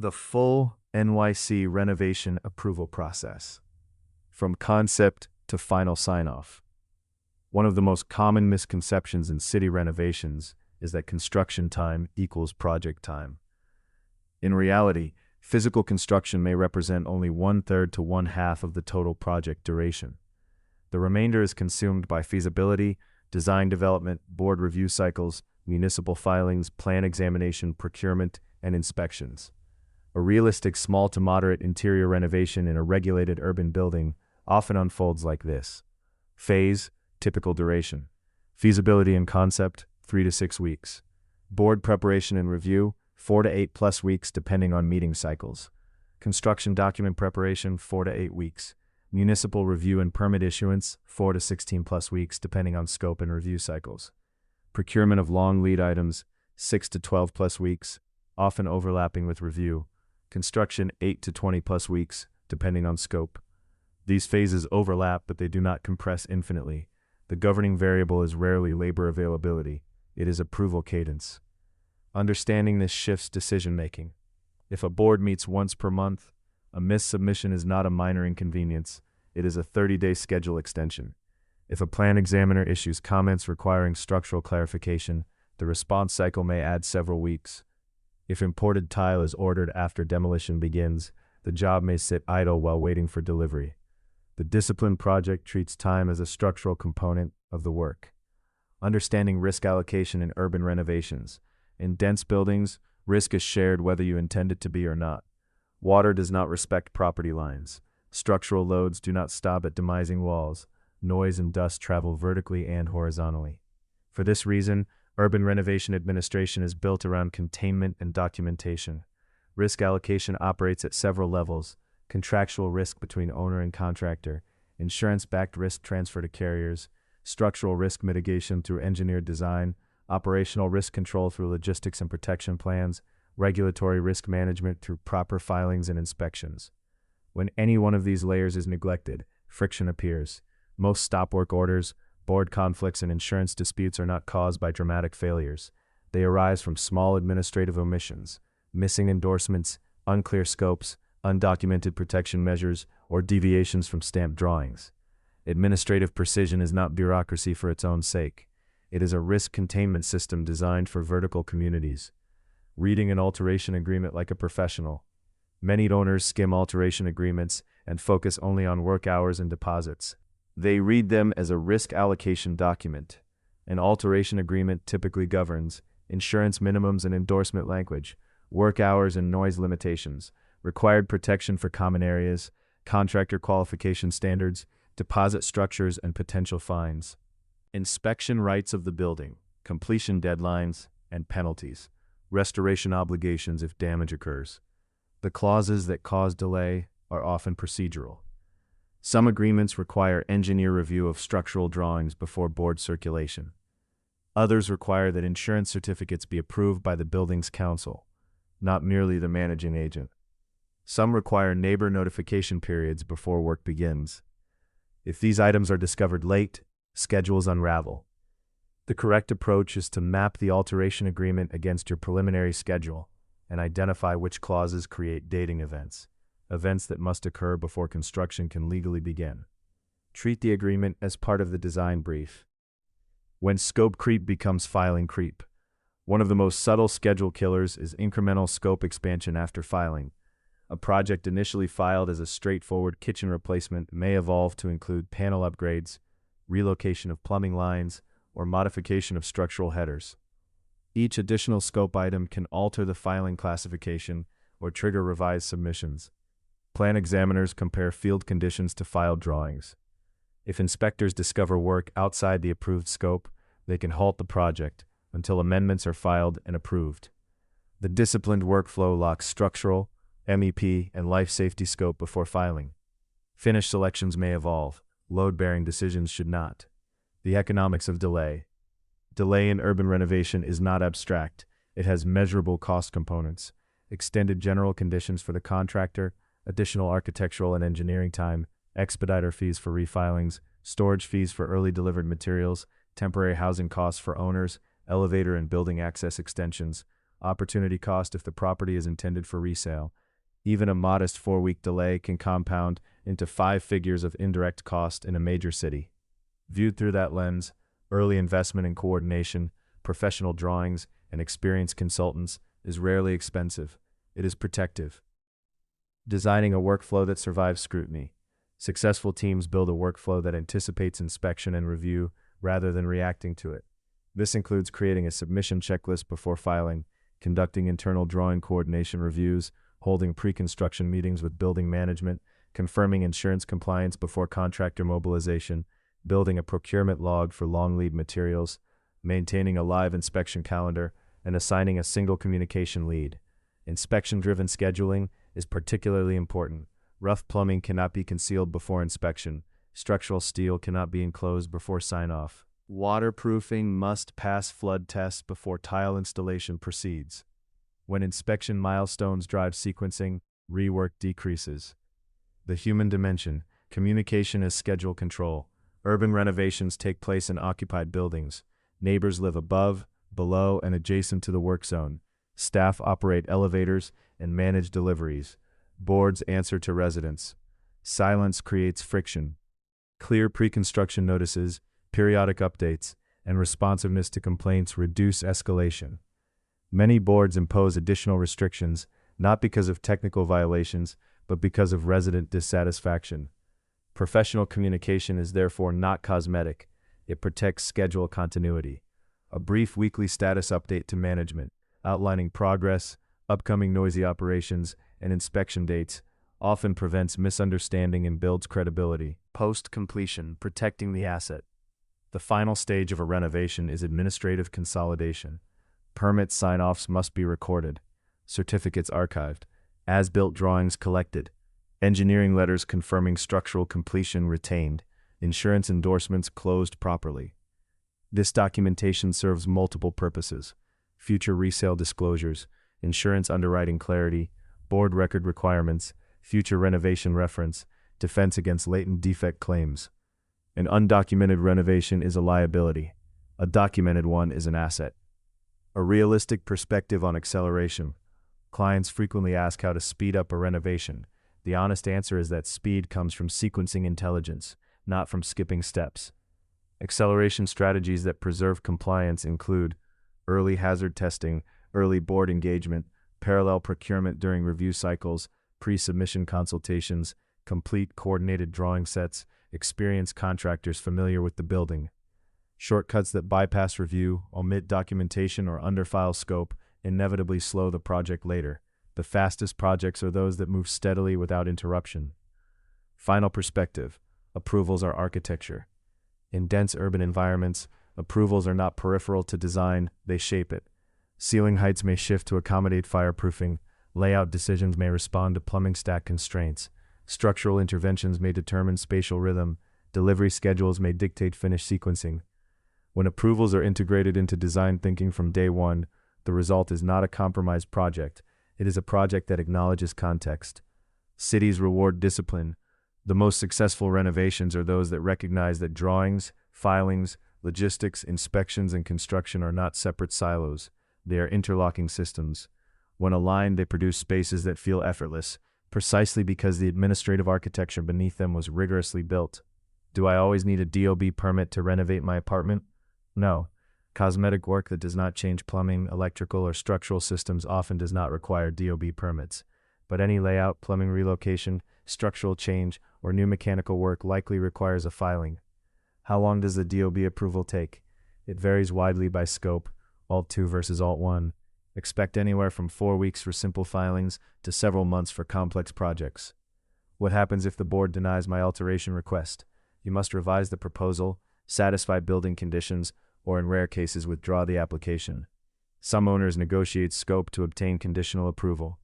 The full NYC renovation approval process, from concept to final sign-off. One of the most common misconceptions in city renovations is that construction time equals project time. In reality, physical construction may represent only 1/3 to 1/2 of the total project duration. The remainder is consumed by feasibility, design development, board review cycles, municipal filings, plan examination, procurement, and inspections. A realistic small to moderate interior renovation in a regulated urban building often unfolds like this. Phase, typical duration. Feasibility and concept, 3 to 6 weeks. Board preparation and review, 4 to 8+ weeks depending on meeting cycles. Construction document preparation, 4 to 8 weeks. Municipal review and permit issuance, 4 to 16+ weeks depending on scope and review cycles. Procurement of long lead items, 6 to 12+ weeks, often overlapping with review. Construction, 8 to 20+ weeks, depending on scope. These phases overlap, but they do not compress infinitely. The governing variable is rarely labor availability. It is approval cadence. Understanding this shifts decision-making. If a board meets once per month, a missed submission is not a minor inconvenience. It is a 30-day schedule extension. If a plan examiner issues comments requiring structural clarification, the response cycle may add several weeks. If imported tile is ordered after demolition begins, the job may sit idle while waiting for delivery. The disciplined project treats time as a structural component of the work. Understanding risk allocation in urban renovations. In dense buildings, risk is shared whether you intend it to be or not. Water does not respect property lines. Structural loads do not stop at demising walls. Noise and dust travel vertically and horizontally. For this reason, urban renovation administration is built around containment and documentation. Risk allocation operates at several levels: contractual risk between owner and contractor, insurance-backed risk transfer to carriers, structural risk mitigation through engineered design, operational risk control through logistics and protection plans, regulatory risk management through proper filings and inspections. When any one of these layers is neglected, friction appears. Most stop work orders, board conflicts, and insurance disputes are not caused by dramatic failures. They arise from small administrative omissions, missing endorsements, unclear scopes, undocumented protection measures, or deviations from stamped drawings. Administrative precision is not bureaucracy for its own sake. It is a risk containment system designed for vertical communities. Reading an alteration agreement like a professional. Many owners skim alteration agreements and focus only on work hours and deposits. They read them as a risk allocation document. An alteration agreement typically governs insurance minimums and endorsement language, work hours and noise limitations, required protection for common areas, contractor qualification standards, deposit structures, and potential fines. Inspection rights of the building, completion deadlines, and penalties. Restoration obligations if damage occurs. The clauses that cause delay are often procedural. Some agreements require engineer review of structural drawings before board circulation. Others require that insurance certificates be approved by the building's council, not merely the managing agent. Some require neighbor notification periods before work begins. If these items are discovered late, schedules unravel. The correct approach is to map the alteration agreement against your preliminary schedule and identify which clauses create dating events that must occur before construction can legally begin. Treat the agreement as part of the design brief. When scope creep becomes filing creep. One of the most subtle schedule killers is incremental scope expansion after filing. A project initially filed as a straightforward kitchen replacement may evolve to include panel upgrades, relocation of plumbing lines, or modification of structural headers. Each additional scope item can alter the filing classification or trigger revised submissions. Plan examiners compare field conditions to filed drawings. If inspectors discover work outside the approved scope, they can halt the project until amendments are filed and approved. The disciplined workflow locks structural, MEP, and life safety scope before filing. Finish selections may evolve. Load-bearing decisions should not. The economics of delay. Delay in urban renovation is not abstract. It has measurable cost components. Extended general conditions for the contractor, additional architectural and engineering time, expediter fees for refilings, storage fees for early delivered materials, temporary housing costs for owners, elevator and building access extensions, opportunity cost if the property is intended for resale. Even a modest 4-week delay can compound into 5 figures of indirect cost in a major city. Viewed through that lens, early investment in coordination, professional drawings, and experienced consultants is rarely expensive. It is protective. Designing a workflow that survives scrutiny. Successful teams build a workflow that anticipates inspection and review rather than reacting to it. This includes creating a submission checklist before filing, conducting internal drawing coordination reviews, holding pre-construction meetings with building management, confirming insurance compliance before contractor mobilization, building a procurement log for long lead materials, maintaining a live inspection calendar, and assigning a single communication lead. Inspection-driven scheduling is particularly important. Rough plumbing cannot be concealed before inspection. Structural steel cannot be enclosed before sign-off. Waterproofing must pass flood tests before tile installation proceeds. When inspection milestones drive sequencing, rework decreases. The human dimension. Communication is schedule control. Urban renovations take place in occupied buildings. Neighbors live above, below, and adjacent to the work zone. Staff operate elevators and manage deliveries. Boards answer to residents. Silence creates friction. Clear pre-construction notices, periodic updates, and responsiveness to complaints reduce escalation. Many boards impose additional restrictions, not because of technical violations, but because of resident dissatisfaction. Professional communication is therefore not cosmetic. It protects schedule continuity. A brief weekly status update to management, outlining progress, upcoming noisy operations, and inspection dates, often prevents misunderstanding and builds credibility. Post-completion, protecting the asset. The final stage of a renovation is administrative consolidation. Permit sign-offs must be recorded, certificates archived, as-built drawings collected, engineering letters confirming structural completion retained, insurance endorsements closed properly. This documentation serves multiple purposes: future resale disclosures, insurance underwriting clarity, board record requirements, future renovation reference, defense against latent defect claims. An undocumented renovation is a liability. A documented one is an asset. A realistic perspective on acceleration. Clients frequently ask how to speed up a renovation. The honest answer is that speed comes from sequencing intelligence, not from skipping steps. Acceleration strategies that preserve compliance include early hazard testing, early board engagement, parallel procurement during review cycles, pre-submission consultations, complete coordinated drawing sets, experienced contractors familiar with the building. Shortcuts that bypass review, omit documentation, or underfile scope inevitably slow the project later. The fastest projects are those that move steadily without interruption. Final perspective. Approvals are architecture. In dense urban environments, approvals are not peripheral to design, they shape it. Ceiling heights may shift to accommodate fireproofing, layout decisions may respond to plumbing stack constraints, structural interventions may determine spatial rhythm, delivery schedules may dictate finish sequencing. When approvals are integrated into design thinking from day one, the result is not a compromised project, it is a project that acknowledges context. Cities reward discipline. The most successful renovations are those that recognize that drawings, filings, logistics, inspections, and construction are not separate silos. They are interlocking systems. When aligned, they produce spaces that feel effortless, precisely because the administrative architecture beneath them was rigorously built. Do I always need a DOB permit to renovate my apartment? No. Cosmetic work that does not change plumbing, electrical, or structural systems often does not require DOB permits. But any layout, plumbing relocation, structural change, or new mechanical work likely requires a filing. How long does the DOB approval take? It varies widely by scope, Alt 2 versus Alt 1. Expect anywhere from 4 weeks for simple filings to several months for complex projects. What happens if the board denies my alteration request? You must revise the proposal, satisfy building conditions, or in rare cases withdraw the application. Some owners negotiate scope to obtain conditional approval.